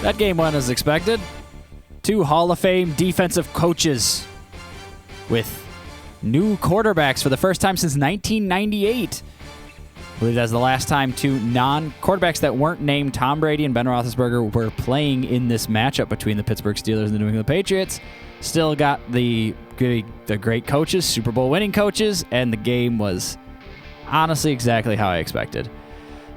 That game went as expected. 2 Hall of Fame defensive coaches with new quarterbacks for the first time since 1998. I believe that's the last time 2 non-quarterbacks that weren't named Tom Brady and Ben Roethlisberger were playing in this matchup between the Pittsburgh Steelers and the New England Patriots. Still got the great coaches, Super Bowl winning coaches, and the game was honestly exactly how I expected.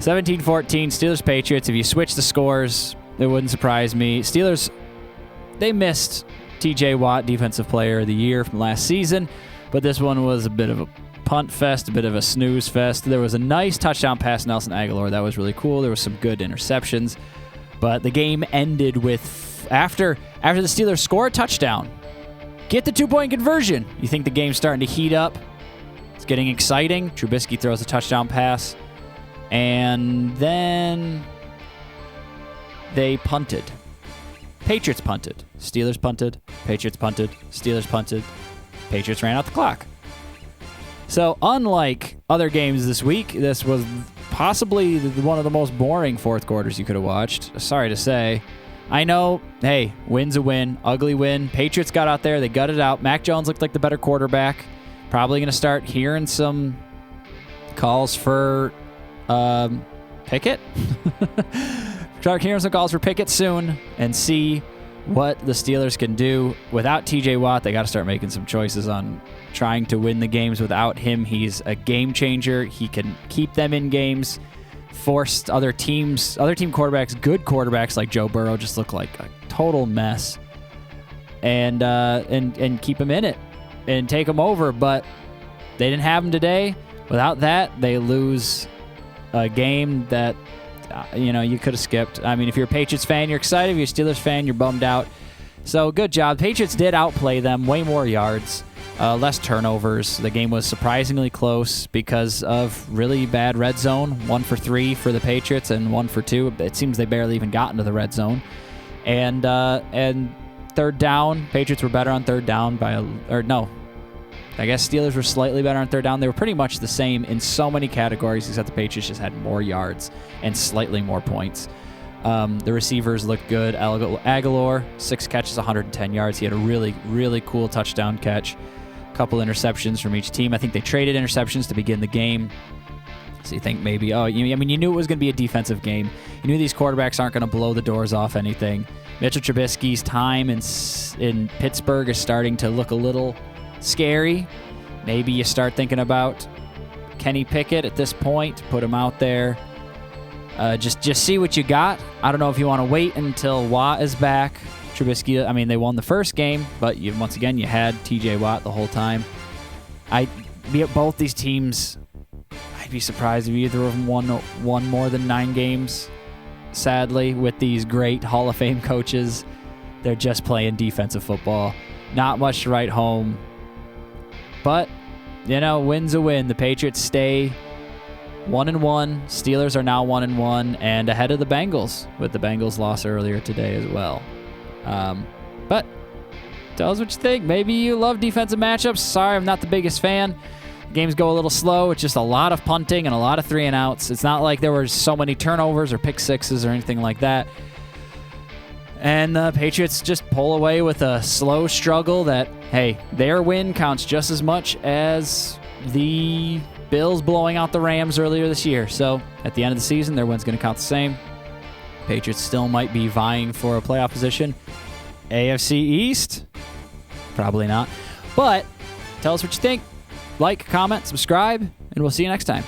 17-14, Steelers-Patriots. If you switch the scores, it wouldn't surprise me. Steelers, they missed TJ Watt, Defensive Player of the Year from last season, but this one was a bit of a punt fest, a bit of a snooze fest. There was a nice touchdown pass to Nelson Aguilar. That was really cool. There was some good interceptions, but the game ended with, after the Steelers score a touchdown, get the 2-point conversion. You think the game's starting to heat up. It's getting exciting. Trubisky throws a touchdown pass, and then they punted. Patriots punted. Steelers punted. Patriots punted. Steelers punted. Patriots ran out the clock. So unlike other games this week, this was possibly one of the most boring fourth quarters you could have watched. Sorry to say. I know, hey, win's a win. Ugly win. Patriots got out there. They gutted it out. Mac Jones looked like the better quarterback. Probably going to start hearing some calls for Pickett. Start hearing some calls for Pickett soon and see what the Steelers can do. Without TJ Watt, they got to start making some choices on trying to win the games. Without him, he's a game changer. He can keep them in games, force other team quarterbacks, good quarterbacks like Joe Burrow, just look like a total mess, and keep them in it and take them over. But they didn't have him today. Without that, they lose a game that you could have skipped. I mean, if you're a Patriots fan, you're excited. If you're a Steelers fan, you're bummed out. So good job. Patriots did outplay them. Way more yards, less turnovers. The game was surprisingly close because of really bad red zone. 1 for 3 for the Patriots and 1 for 2. It seems they barely even got into the red zone. And third down, Patriots were better on third down I guess Steelers were slightly better on third down. They were pretty much the same in so many categories, except the Patriots just had more yards and slightly more points. The receivers looked good. Aguilar, 6 catches, 110 yards. He had a really, really cool touchdown catch. A couple interceptions from each team. I think they traded interceptions to begin the game. So you think maybe, you knew it was going to be a defensive game. You knew these quarterbacks aren't going to blow the doors off anything. Mitchell Trubisky's time in Pittsburgh is starting to look a little scary. Maybe you start thinking about Kenny Pickett at this point. Put him out there. Just see what you got. I don't know if you want to wait until Watt is back. Trubisky, they won the first game, but once again, you had TJ Watt the whole time. Both these teams, I'd be surprised if either of them won more than 9 games. Sadly, with these great Hall of Fame coaches, they're just playing defensive football. Not much to write home. But, win's a win. The Patriots stay 1-1. Steelers are now 1-1 and ahead of the Bengals, with the Bengals loss earlier today as well. But tell us what you think. Maybe you love defensive matchups. Sorry, I'm not the biggest fan. Games go a little slow. It's just a lot of punting and a lot of 3-and-outs. It's not like there were so many turnovers or pick sixes or anything like that. And the Patriots just pull away with a slow struggle that, hey, their win counts just as much as the Bills blowing out the Rams earlier this year. So at the end of the season, their win's going to count the same. Patriots still might be vying for a playoff position. AFC East? Probably not. But tell us what you think. Like, comment, subscribe, and we'll see you next time.